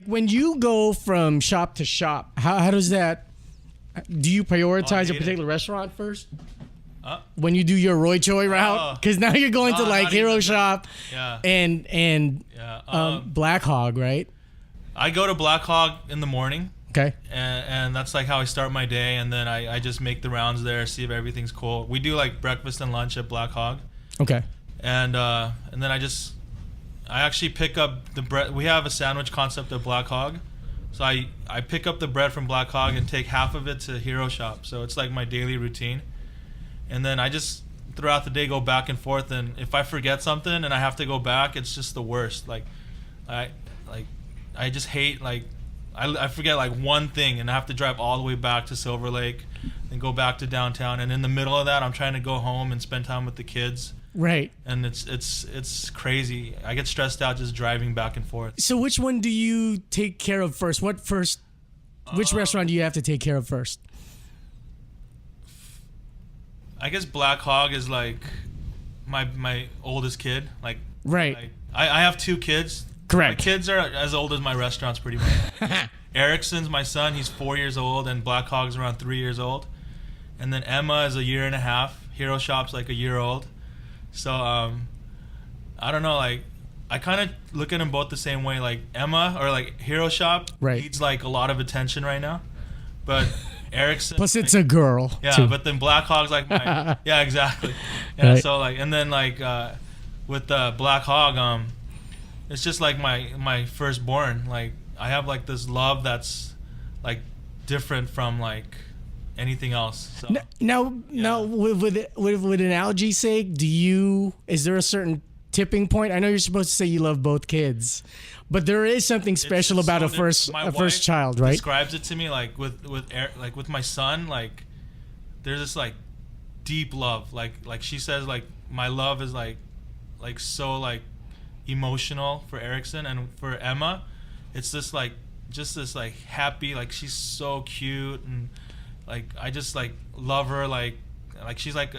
When you go from shop to shop, how does that? Do you prioritize a particular restaurant first? When you do your Roy Choi route, because now you're going to like Hero Shop, and Black Hog, right? I go to Black Hog in the morning. Okay. And that's like how I start my day, and then I just make the rounds there, see if everything's cool. We do like breakfast and lunch at Black Hog. Okay. And then I actually pick up the bread. We have a sandwich concept at Black Hog. So I pick up the bread from Black Hog and take half of it to Hero Shop. So it's like my daily routine. And then I just throughout the day go back and forth, and if I forget something and I have to go back, it's just the worst. Like I just hate like I forget like one thing and I have to drive all the way back to Silver Lake and go back to downtown, and in the middle of that I'm trying to go home and spend time with the kids. Right. And it's crazy. I get stressed out just driving back and forth. So which one do you take care of first? Which restaurant do you have to take care of first? I guess Black Hog is like my oldest kid. Like right. Like, I have 2 kids. Correct. My kids are as old as my restaurants pretty much. Erickson's my son. He's 4 years old, and Black Hog's around 3 years old. And then Emma is a year and a half. Hero Shop's like a year old. So I don't know. Like I kind of look at them both the same way. Like Emma or like Hero Shop needs like a lot of attention right now, but Erickson. Plus, it's a girl. Yeah, too. But then Black Hog's like my. Yeah, exactly. Yeah, right. So like, and then like with Black Hog, it's just like my firstborn. Like I have like this love that's like different from like anything else. So, now, with analogy's sake, is there a certain tipping point? I know you're supposed to say you love both kids, but there is something special about a first child, right? Describes it to me like with my son, like there's this like deep love, like she says, like my love is like so like emotional for Erickson, and for Emma it's just this like happy, like she's so cute, and like I just like love her, like she's like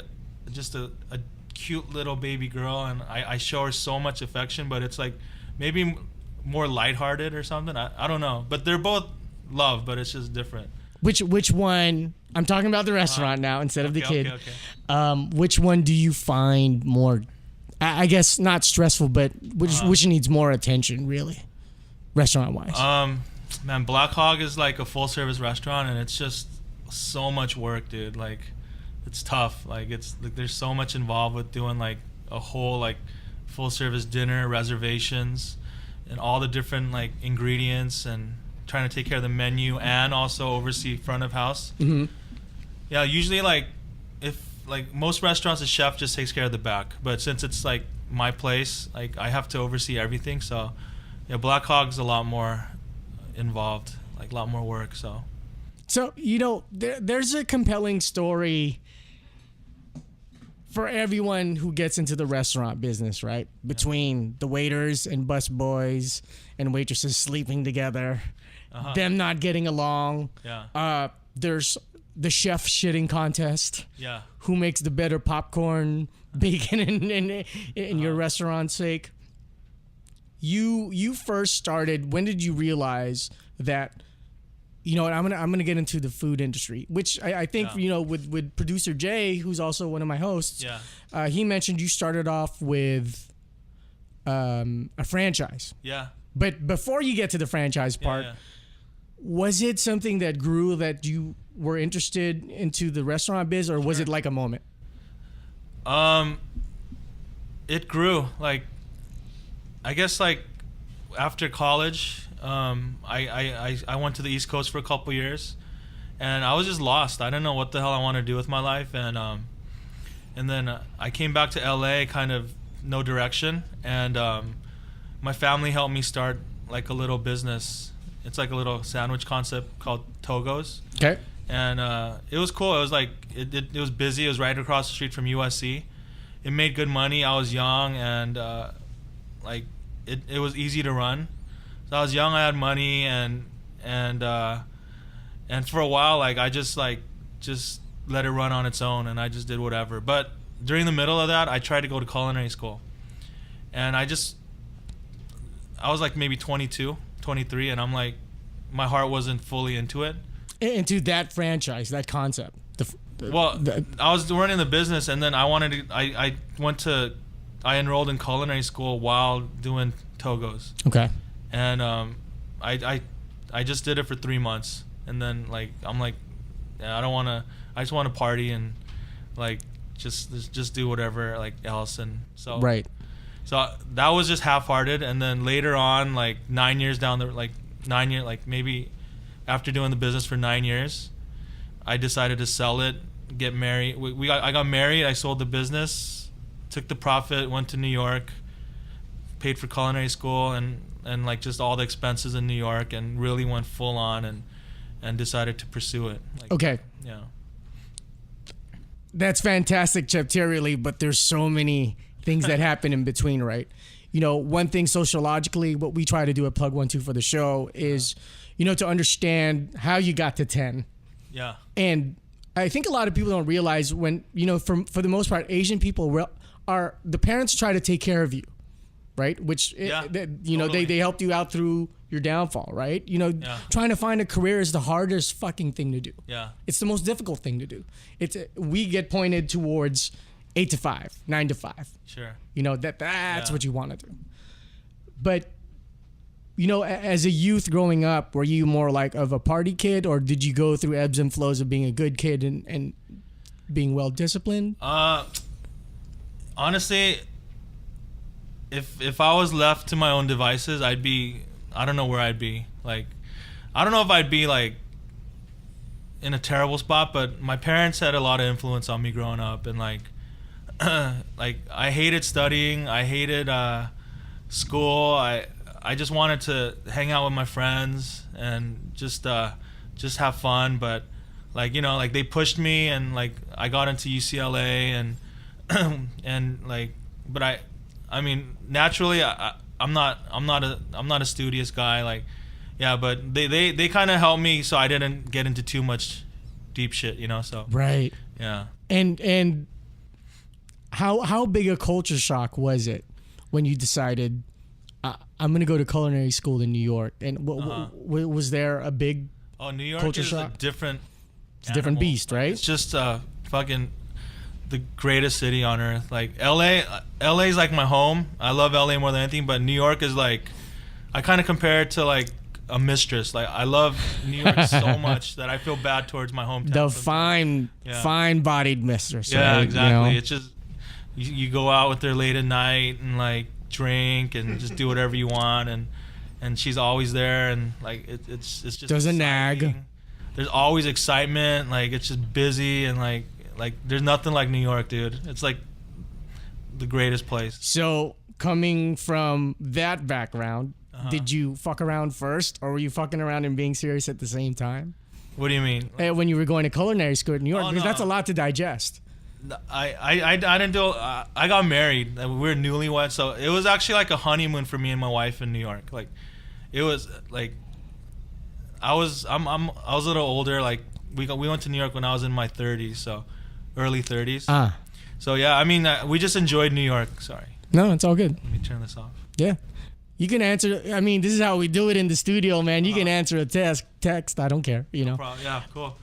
just a cute little baby girl, and I show her so much affection, but it's like maybe more lighthearted or something. I don't know, but they're both love, but it's just different. Which one? I'm talking about the restaurant now instead of the kid. Okay. Which one do you find more? I guess not stressful, but which needs more attention, really, restaurant wise? Man, Black Hog is like a full service restaurant, and it's just so much work, dude. Like it's tough. Like it's like there's so much involved with doing like a whole like full service dinner, reservations, and all the different like ingredients, and trying to take care of the menu and also oversee front of house. Mm-hmm. Yeah, usually like if like most restaurants, the chef just takes care of the back, but since it's like my place, like I have to oversee everything. So yeah, Black Hog's a lot more involved, like a lot more work. So there's a compelling story for everyone who gets into the restaurant business, right? Between the waiters and bus boys and waitresses sleeping together, them not getting along. Yeah. There's the chef shitting contest. Yeah. Who makes the better popcorn, bacon, in your restaurant's sake? You first started. When did you realize that? You know what? I'm gonna get into the food industry, which I think with producer Jay, who's also one of my hosts. Yeah. He mentioned you started off with a franchise. Yeah. But before you get to the franchise part, was it something that grew that you were interested into the restaurant biz, or was it like a moment? It grew. Like, I guess like after college. I went to the East Coast for a couple years, and I was just lost. I didn't know what the hell I want to do with my life, and then I came back to LA, kind of no direction, and my family helped me start like a little business. It's like a little sandwich concept called Togo's. Okay. And it was cool. It was like it was busy. It was right across the street from USC. It made good money. I was young, and like it was easy to run. So I was young, I had money, and for a while, like I just let it run on its own, and I just did whatever. But during the middle of that, I tried to go to culinary school, and I was like maybe 22, 23, and I'm like, my heart wasn't fully into it. Into that franchise, that concept. I was running the business, and then I wanted to. I enrolled in culinary school while doing Togos. Okay. And I just did it for 3 months, and then like I'm like, yeah, I don't want to. I just want to party and like just do whatever like else, and so right. So that was just half-hearted, and then later on, like 9 years down the like maybe after doing the business for 9 years, I decided to sell it, get married. I got married. I sold the business, took the profit, went to New York, paid for culinary school, and like just all the expenses in New York, and really went full on and decided to pursue it. Like, okay. Yeah. That's fantastic, Chef Terry Lee, but there's so many things that happen in between, right? You know, one thing sociologically, what we try to do at Plug 12 for the show is, you know, to understand how you got to 10. Yeah. And I think a lot of people don't realize when, you know, for the most part, Asian people are the parents try to take care of you, right? Which, yeah, you know, totally. they helped you out through your downfall, right? You know, trying to find a career is the hardest fucking thing to do. Yeah. It's the most difficult thing to do. We get pointed towards 8 to 5, 9 to 5. Sure. You know, that's what you want to do. But, you know, as a youth growing up, were you more like of a party kid, or did you go through ebbs and flows of being a good kid and being well disciplined? Honestly, if I was left to my own devices, I don't know where I'd be. Like, I don't know if I'd be like in a terrible spot, but my parents had a lot of influence on me growing up, and like like I hated studying, I hated school. I just wanted to hang out with my friends and just have fun, but like, you know, like they pushed me, and like I got into UCLA, and and like, but I mean naturally I'm not a studious guy, like, yeah, but they kind of helped me so I didn't get into too much deep shit, you know, so right. Yeah. And how big a culture shock was it when you decided I'm gonna go to culinary school in New York? And was there a big New York culture is shock? A different different beast, right? It's just fucking the greatest city on earth. Like LA is like my home. I love LA more than anything, but New York is like, I kind of compare it to like a mistress. Like I love New York so much that I feel bad towards my hometown. The fine-bodied mistress. Yeah, right? exactly. You know? It's just you go out with her late at night and like drink and just do whatever you want, and she's always there, and like it's just doesn't nag. There's always excitement. Like it's just busy, and like there's nothing like New York, dude. It's like the greatest place. So coming from that background, did you fuck around first, or were you fucking around and being serious at the same time? What do you mean? When you were going to culinary school in New York, because that's a lot to digest. I didn't do. I got married. We were newlyweds, so it was actually like a honeymoon for me and my wife in New York. Like, it was like I was a little older. Like we went to New York when I was in my 30s, so early 30s. So yeah, I mean we just enjoyed New York. Sorry. No, it's all good. Let me turn this off. Yeah. You can answer. I mean, this is how we do it in the studio, man. You can answer a text. I don't care. You know. No problem. Yeah, cool.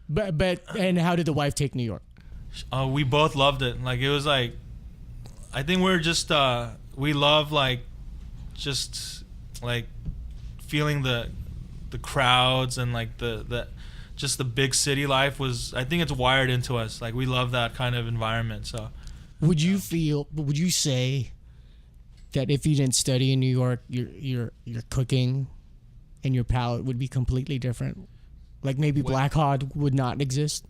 But and how did the wife take New York? We both loved it. Like it was like, I think we're just we love like, just like feeling the crowds and like the just the big city life was. I think it's wired into us. Like we love that kind of environment. So. Would you say that if you didn't study in New York, your cooking and your palate would be completely different? Like maybe Black Hod would not exist?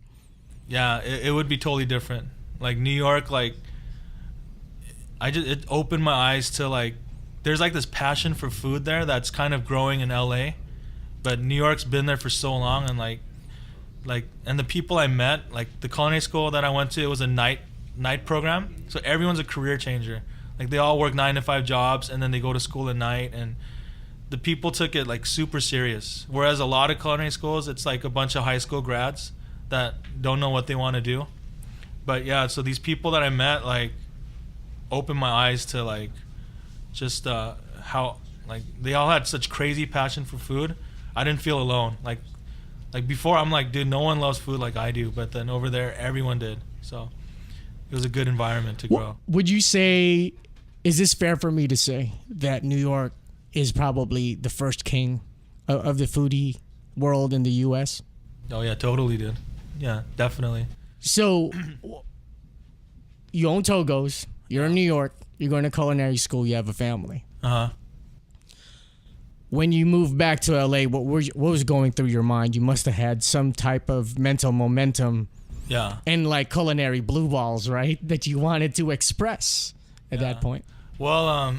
Yeah, it would be totally different. Like New York, like it opened my eyes to like, there's like this passion for food there that's kind of growing in LA, but New York's been there for so long, and like and the people I met, like the culinary school that I went to, it was a night program, so everyone's a career changer. Like they all work 9 to 5 jobs, and then they go to school at night, and the people took it like super serious. Whereas a lot of culinary schools, it's like a bunch of high school grads that don't know what they want to do. But yeah, so these people that I met like opened my eyes to like just how like they all had such crazy passion for food. I didn't feel alone. Like before, I'm like, dude, no one loves food like I do. But then over there, everyone did. So it was a good environment to grow. Would you say, is this fair for me to say that New York is probably the first king of the foodie world in the U.S.? Oh yeah, totally, dude. Yeah, definitely. So you own Togo's. You're in New York. You're going to culinary school. You have a family. Uh-huh. When you moved back to LA, what was going through your mind? You must have had some type of mental momentum. Yeah. And like culinary blue balls, right? That you wanted to express at that point. Well,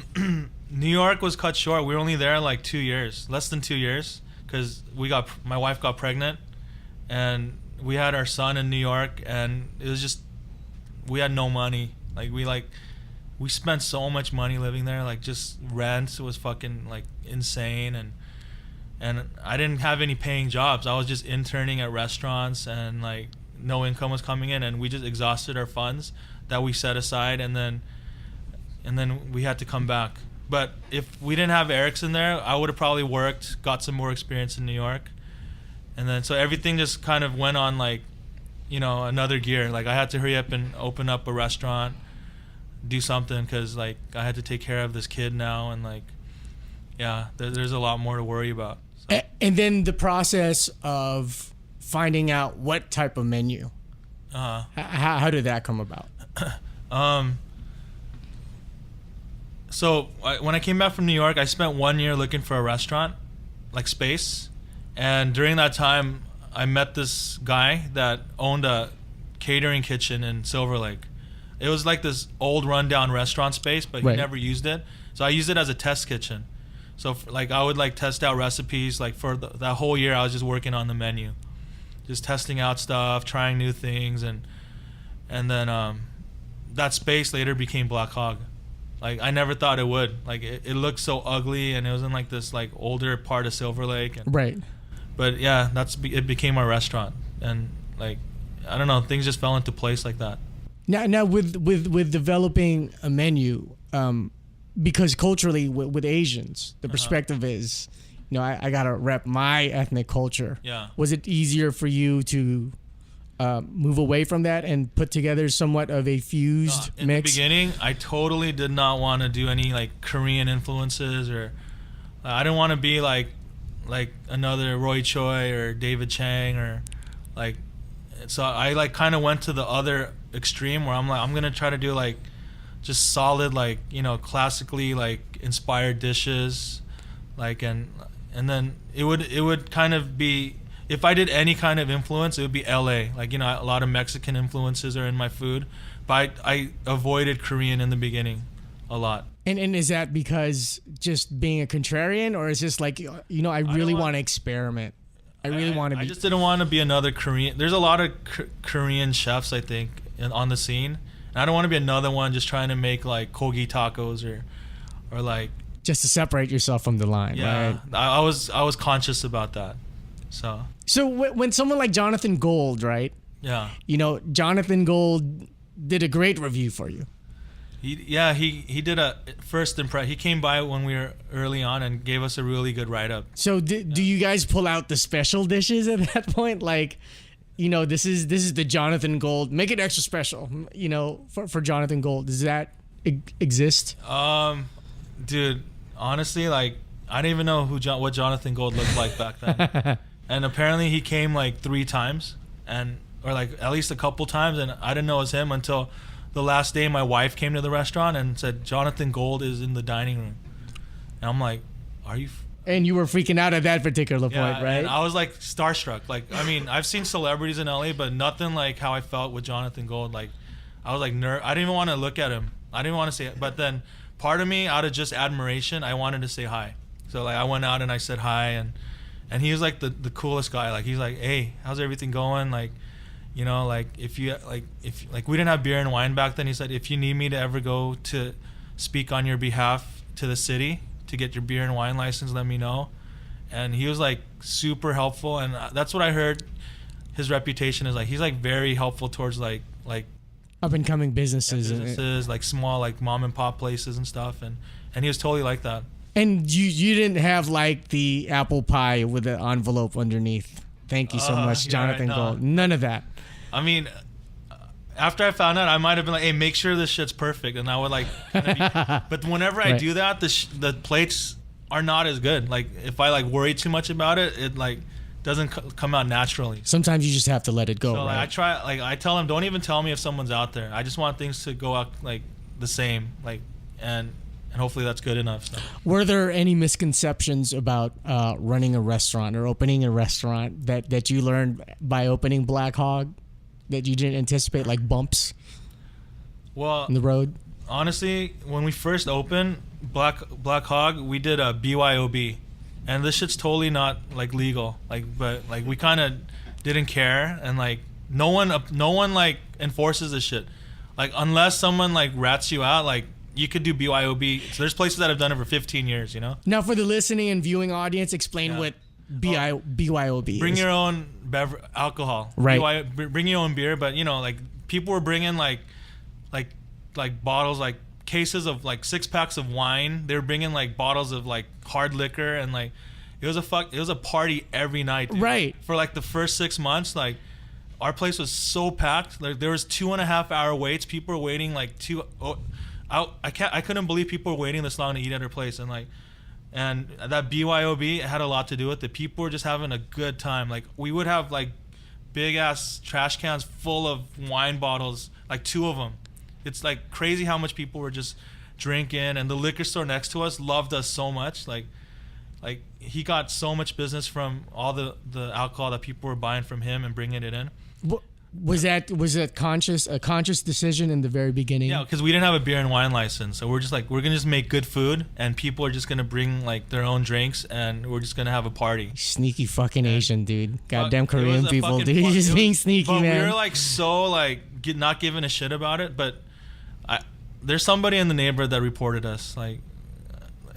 New York was cut short. We were only there like 2 years, less than 2 years, because my wife got pregnant, and we had our son in New York, and it was just, we had no money. We spent so much money living there. Like, just rent was fucking like insane, and I didn't have any paying jobs. I was just interning at restaurants, and like no income was coming in, and we just exhausted our funds that we set aside, and then we had to come back. But if we didn't have Erickson there, I would have probably worked, got some more experience in New York, and then so everything just kind of went on like, another gear. Like I had to hurry up and open up a restaurant, do something, because like I had to take care of this kid now, and like, yeah, there's a lot more to worry about. So. And then the process of finding out what type of menu. How did that come about? So when I came back from New York, I spent 1 year looking for a restaurant, like space, and during that time, I met this guy that owned a catering kitchen in Silver Lake. It was like this old rundown restaurant space, but he never used it. So I used it as a test kitchen. So I would like test out recipes. Like for that whole year, I was just working on the menu, just testing out stuff, trying new things, and then that space later became Black Hog. Like I never thought it would. Like it looked so ugly, and it was in like this like older part of Silver Lake. And, right. But yeah, it became our restaurant, and like I don't know, things just fell into place like that. Now with developing a menu, because culturally with Asians, the perspective is, I gotta rep my ethnic culture. Yeah. Was it easier for you to move away from that and put together somewhat of a fused mix? In the beginning, I totally did not want to do any like Korean influences, or I didn't want to be like another Roy Choi or David Chang, or like. So I like kind of went to the other extreme where I'm like, I'm gonna try to do like just solid, like, classically like inspired dishes, like, and then it would kind of be, if I did any kind of influence, it would be LA. Like, a lot of Mexican influences are in my food, but I avoided Korean in the beginning a lot. And is that because just being a contrarian, or is this like, I really want to experiment? I really want to be. I just didn't want to be another Korean. There's a lot of Korean chefs, I think, on the scene. And I don't want to be another one just trying to make like kogi tacos or like. Just to separate yourself from the line, yeah, right? I was conscious about that. So when someone like Jonathan Gold, right? Yeah. Jonathan Gold did a great review for you. He did a first impression. He came by when we were early on and gave us a really good write-up. So do you guys pull out the special dishes at that point? Like, this is the Jonathan Gold. Make it extra special, for Jonathan Gold. Does that exist? Dude, honestly, like I didn't even know what Jonathan Gold looked like back then. And apparently he came like 3 times, or like at least a couple times, and I didn't know it was him until the last day my wife came to the restaurant and said, Jonathan Gold is in the dining room. And I'm like, are you... And you were freaking out at that particular point, right? And I was like starstruck. Like, I mean, I've seen celebrities in LA, but nothing like how I felt with Jonathan Gold. Like, I was like, I didn't even want to look at him. I didn't want to say it. But then part of me, out of just admiration, I wanted to say hi. So like I went out and I said hi, and he was like the coolest guy. Like he's like, hey, how's everything going? Like, like if we didn't have beer and wine back then. He said, if you need me to ever go to speak on your behalf to the city to get your beer and wine license, let me know. And he was like super helpful, and that's what I heard. His reputation is like he's like very helpful towards like up and coming businesses, like small like mom and pop places and stuff, and he was totally like that. And you didn't have like the apple pie with the envelope underneath. Thank you so much, Jonathan Gold. None of that. I mean, after I found out, I might have been like, "Hey, make sure this shit's perfect," and I would like. But whenever I do that, the plates are not as good. Like if I like worry too much about it, it like doesn't come out naturally. Sometimes you just have to let it go. So right? like, I tell them, don't even tell me if someone's out there. I just want things to go out like the same, like and hopefully that's good enough. So. Were there any misconceptions about running a restaurant or opening a restaurant that you learned by opening Black Hog that you didn't anticipate, like bumps in the road? Honestly, when we first opened Black Hog, we did a BYOB, and this shit's totally not like legal. But we kind of didn't care, and like no one like enforces this shit. Like unless someone like rats you out, like. You could do BYOB. So there's places that have done it for 15 years, you know? Now, for the listening and viewing audience, explain what BYOB is. Bring your own alcohol. Right. Bring your own beer, but, you know, like, people were bringing, like bottles, like, cases of, like, 6-packs of wine. They were bringing, like, bottles of, like, hard liquor, and, like, it was a party every night, dude. Right. For, like, the first 6 months, like, our place was so packed. Like, there was 2.5-hour waits. People were waiting, like, I couldn't believe people were waiting this long to eat at her place, and that BYOB had a lot to do with it. People were just having a good time. Like we would have like big ass trash cans full of wine bottles, like 2 of them. It's like crazy how much people were just drinking, and the liquor store next to us loved us so much. Like he got so much business from all the alcohol that people were buying from him and bringing it in. Was that a conscious decision in the very beginning? Yeah, because we didn't have a beer and wine license, so we're just like, we're gonna just make good food, and people are just gonna bring like their own drinks, and we're just gonna have a party. Sneaky fucking Asian dude, goddamn Korean people, dude, just being sneaky, but man. We were like so like not giving a shit about it, but there's somebody in the neighborhood that reported us, like,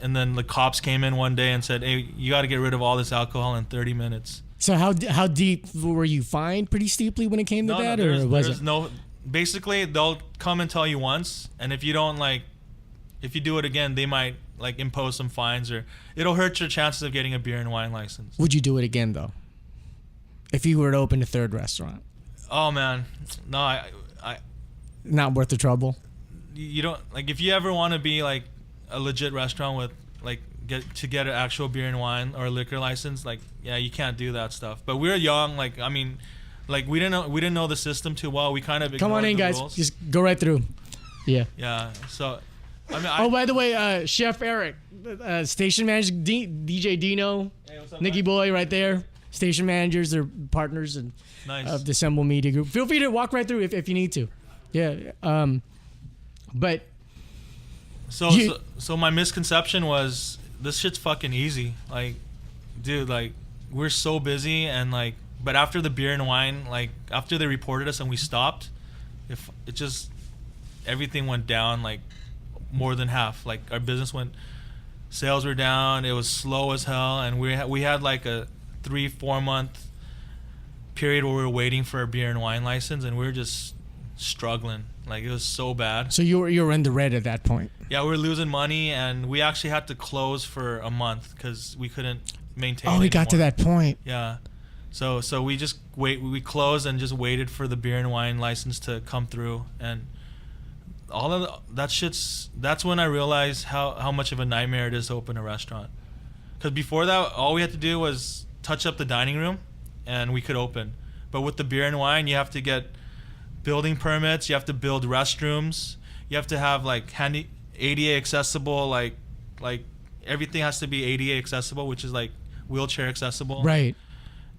and then the cops came in one day and said, "Hey, you got to get rid of all this alcohol in 30 minutes." So how deep were you fined? Pretty steeply when it came to that, or was it? No. Basically, they'll come and tell you once, and if you do it again, they might like impose some fines, or it'll hurt your chances of getting a beer and wine license. Would you do it again though? If you were to open a third restaurant? Oh man, no, I not worth the trouble. You don't like if you ever want to be like a legit restaurant with like get an actual beer and wine or a liquor license, like yeah, you can't do that stuff. But we were young, like I mean, like we didn't know the system too well. We kind of come on in, guys. Rules. Just go right through. Yeah. Yeah. So, I mean. Oh, by the way, Chef Eric, station manager DJ Dino, hey, what's up, Nicky Boy, right there. Station managers, they're partners and of the Assemble Media Group. Feel free to walk right through if you need to. Yeah. But. So my misconception was this shit's fucking easy. Like, dude, like we're so busy, and like, but after the beer and wine, like after they reported us and we stopped, if it just everything went down like more than half. Like our business sales were down. It was slow as hell, and we had like a 3-4 month period where we were waiting for a beer and wine license, and we were just struggling. Like it was so bad. So you were in the red at that point. Yeah, we were losing money, and we actually had to close for a month because we couldn't maintain. Oh, we got to that point. Yeah, so we just we closed and just waited for the beer and wine license to come through, and all of that shit's. That's when I realized how much of a nightmare it is to open a restaurant. Because before that, all we had to do was touch up the dining room, and we could open. But with the beer and wine, you have to get building permits, you have to build restrooms, you have to have like handy ADA accessible, like everything has to be ADA accessible, which is like wheelchair accessible. Right.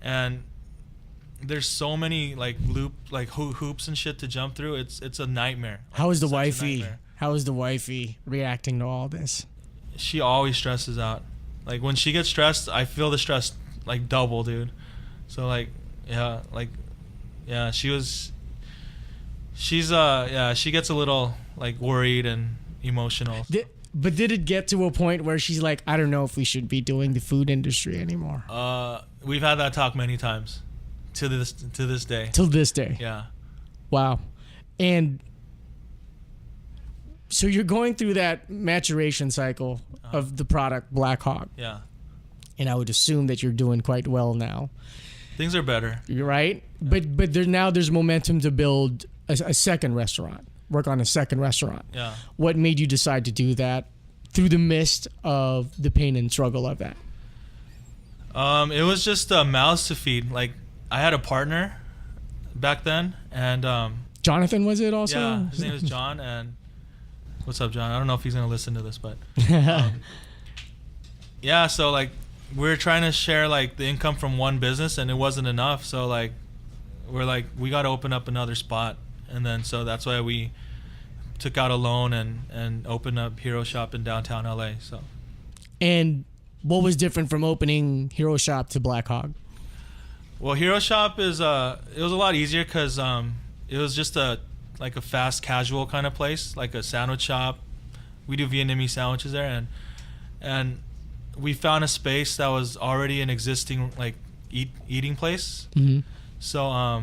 And there's so many like hoops and shit to jump through. It's a nightmare. How is the wifey? How is the wifey reacting to all this? She always stresses out. Like when she gets stressed, I feel the stress like double, dude. So like yeah, she gets a little like worried and emotional. But did it get to a point where she's like, I don't know if we should be doing the food industry anymore? We've had that talk many times to this day. Till this day. Yeah. Wow. And So you're going through that maturation cycle of the product Black Hog. Yeah. And I would assume that you're doing quite well now. Things are better. You're right. Yeah. But there's momentum to build a second restaurant, work on a second restaurant. Yeah. What made you decide to do that through the midst of the pain and struggle of that? It was just a mouths to feed. Like, I had a partner back then, and Jonathan, was it also? Yeah, his name is John. And what's up, John? I don't know if he's gonna listen to this, but yeah. So like, we were trying to share like the income from one business, and it wasn't enough. So like, we're like, we got to open up another spot, and then so that's why we took out a loan and opened up Hero Shop in downtown LA. So. And what was different from opening Hero Shop to Black Hog? Well, Hero Shop is it was a lot easier because it was just a fast casual kind of place, like a sandwich shop. We do Vietnamese sandwiches there, and we found a space that was already an existing like eating place. Mm-hmm. So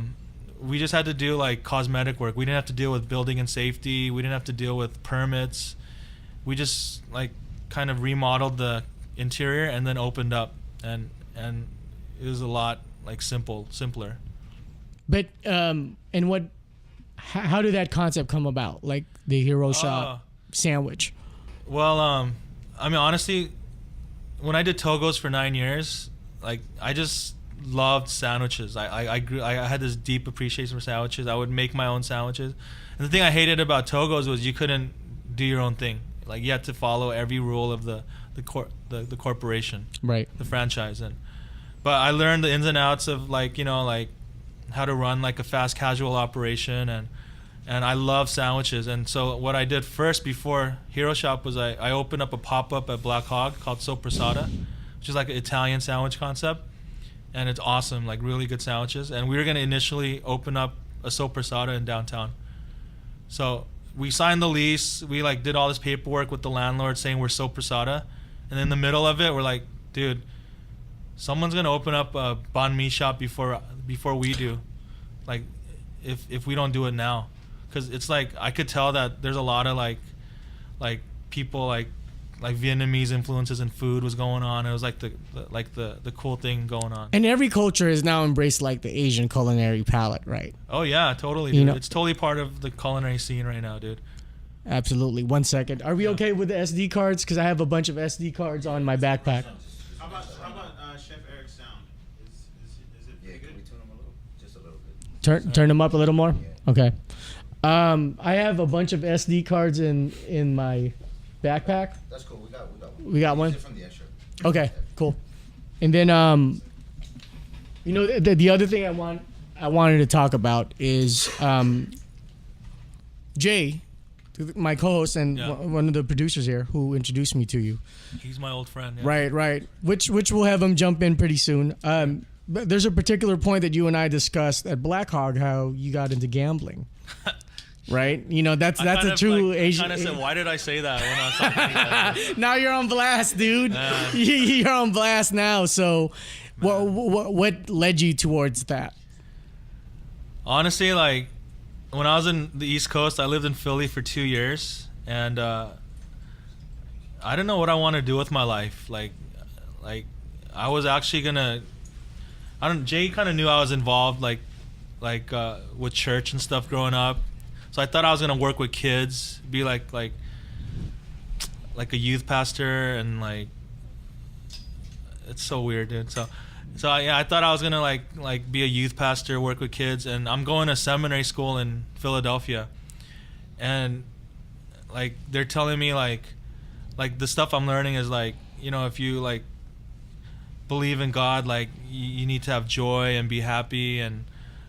we just had to do like cosmetic work. We didn't have to deal with building and safety. We didn't have to deal with permits. We just like kind of remodeled the interior and then opened up, and it was a lot like simpler. But how did that concept come about? Like the Hero Shop sandwich? Well, I mean, honestly, when I did Togo's for 9 years, like I just loved sandwiches. I had this deep appreciation for sandwiches. I would make my own sandwiches. And the thing I hated about Togo's was you couldn't do your own thing. Like you had to follow every rule of the corporation, right? The franchise. But I learned the ins and outs of like how to run like a fast casual operation, and I love sandwiches. And so what I did first before Hero Shop was I opened up a pop-up at Black Hog called Soppressata, which is like an Italian sandwich concept, and it's awesome, like really good sandwiches. And we were gonna initially open up a Soppressata in downtown. So we signed the lease, we like did all this paperwork with the landlord saying we're Soppressata, and in the middle of it we're like, dude, someone's gonna open up a banh mi shop before we do, like if we don't do it now, because it's like I could tell that there's a lot of like people like Vietnamese influences in food was going on. It was like the cool thing going on. And every culture has now embraced like the Asian culinary palette, right? Oh yeah, totally, dude. It's totally part of the culinary scene right now, dude. Absolutely. 1 second. Are we okay with the SD cards? Because I have a bunch of SD cards on my backpack. How about Chef Eric's sound? Is it pretty good? Can we tune him a little? Just a little bit. Turn them up a little more? Yeah. Okay. I have a bunch of SD cards in my backpack. That's cool. We got one. We got one? From the extra. Okay, cool. And then the other thing I wanted to talk about is Jay, my co-host and one of the producers here who introduced me to you. He's my old friend. Yeah. Right. Which we'll have him jump in pretty soon. But there's a particular point that you and I discussed at Black Hog, how you got into gambling. Right? That's a true Asian. I kind of said, why did I say that when I was talking to you guys? Now you're on blast, dude. You're on blast now. So what led you towards that? Honestly, like when I was in the East Coast, I lived in Philly for 2 years, and I didn't know what I wanted to do with my life. Like I was actually gonna. Jay kind of knew I was involved, like with church and stuff growing up. So I thought I was gonna work with kids, be like a youth pastor, and like it's so weird, dude. So I thought I was gonna like be a youth pastor, work with kids, and I'm going to seminary school in Philadelphia, and like they're telling me like the stuff I'm learning is like, if you like believe in God, like you need to have joy and be happy,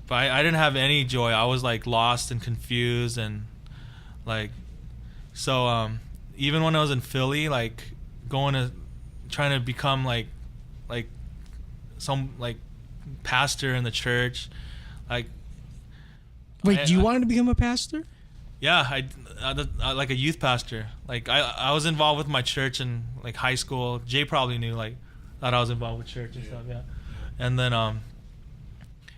but I didn't have any joy. I was like lost and confused, and like so even when I was in Philly, like trying to become like some like pastor in the church, like. Wait, do you want to become a pastor? Yeah, I like a youth pastor. Like I was involved with my church in like high school. Jay probably knew that I was involved with church and stuff. Yeah, and then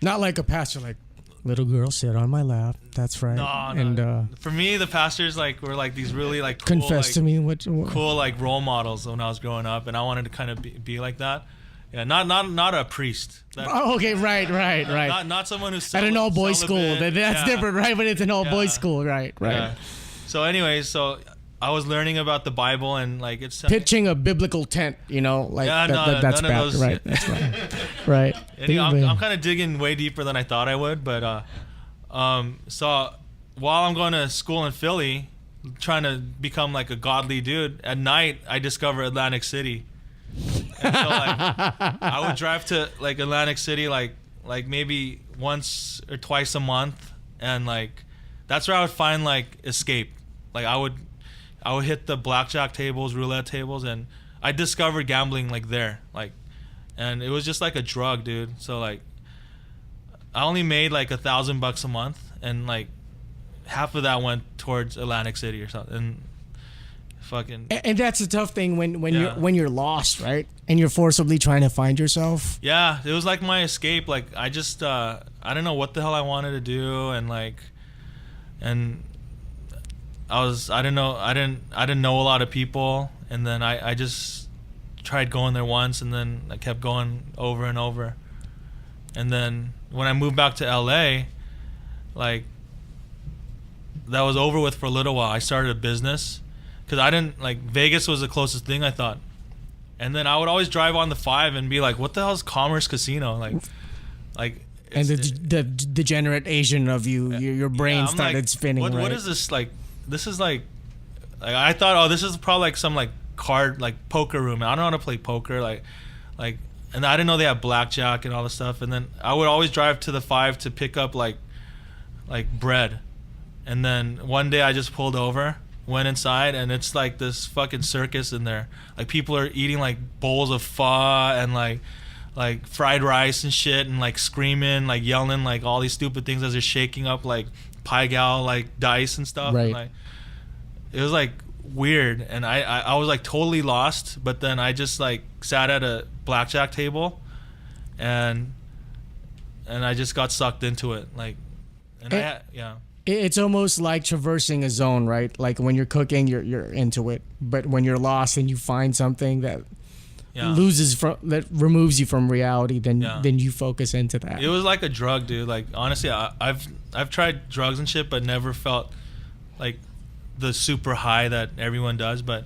not like a pastor, like little girl, sit on my lap. That's right. No, and for me, the pastors like were like these really like cool, confess like, to me what cool like role models when I was growing up, and I wanted to kind of be like that. Yeah, not a priest. Oh, okay, right. Not someone who's at an all boys school. That's yeah. different, right? But it's an all boys school, right? Yeah. So, anyways, I was learning about the Bible and like it's pitching a biblical tent, like that's none bad, of those, right? That's right, right. I'm kind of digging way deeper than I thought I would, but so while I'm going to school in Philly, trying to become like a godly dude, at night I discover Atlantic City. And so like I would drive to like Atlantic City like maybe once or twice a month, and like that's where I would find like escape. Like I would hit the blackjack tables, roulette tables, and I discovered gambling like there. Like, and it was just like a drug, dude. So like I only made like $1,000 a month, and like half of that went towards Atlantic City or something. And fucking. And that's the tough thing when you're lost, right? And you're forcibly trying to find yourself. Yeah, it was like my escape. Like I just I don't know what the hell I wanted to do, and I didn't know a lot of people, and then I just tried going there once, and then I kept going over and over. And then when I moved back to LA, like that was over with for a little while. I started a business because I didn't like Vegas was the closest thing I thought. And then I would always drive on the 5 and be like, "What the hell is Commerce Casino?" Like. And the degenerate Asian of you, your brain started like, spinning. What is this like? This is like I thought, oh, this is probably like some like card like poker room. I don't know how to play poker, like, and I didn't know they had blackjack and all this stuff. And then I would always drive to the 5 to pick up like bread. And then one day I just pulled over, went inside, and it's like this fucking circus in there. Like people are eating like bowls of pho and like fried rice and shit, and like screaming, like yelling, like all these stupid things as they're shaking up like Pai Gow like dice and stuff. Right. And, like, it was like weird, and I was like totally lost. But then I just like sat at a blackjack table, and I just got sucked into it. Like, and It's almost like traversing a zone, right? Like when you're cooking, you're into it, but when you're lost and you find something that that removes you from reality, then you focus into that. It was like a drug, dude. Like honestly, I've tried drugs and shit, but never felt like the super high that everyone does. But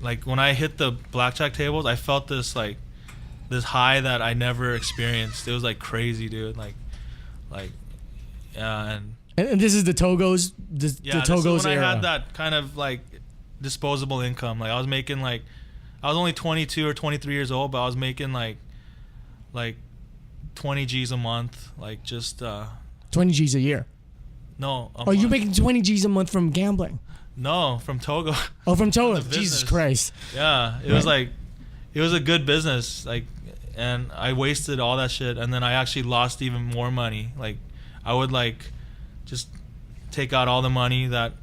like when I hit the blackjack tables, I felt this high that I never experienced. It was like crazy, dude. And this is the Togos, the Togos this is when era. I had that kind of like disposable income. Like I was making like. I was only 22 or 23 years old, but I was making like 20 G's a month, like just 20 G's a year. No. You're making 20 G's a month from gambling? No, from Togo. Oh, from Togo. Jesus Christ. Yeah, it was like it was a good business, like, and I wasted all that shit, and then I actually lost even more money. Like I would like just take out all the money that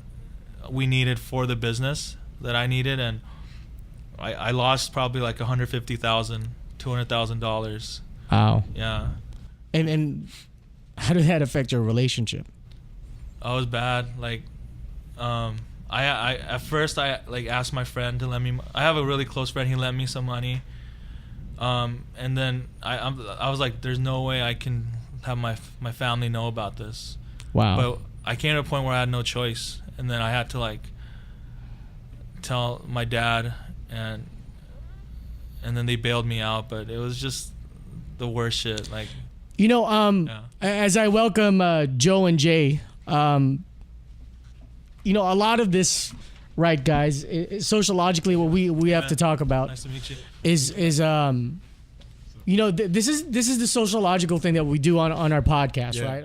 we needed for the business that I needed, and I lost probably like $150,000, $200,000. Wow. Yeah. And how did that affect your relationship? I was bad. Like, I at first I like asked my friend to lend me. I have a really close friend. He lent me some money. And then I was like, there's no way I can have my family know about this. Wow. But I came to a point where I had no choice, and then I had to like tell my dad. And then they bailed me out, but it was just the worst shit. Like, as I welcome Joe and Jay, a lot of this, right, guys, sociologically, what we have to talk about nice to meet you. is this is the sociological thing that we do on our podcast, right?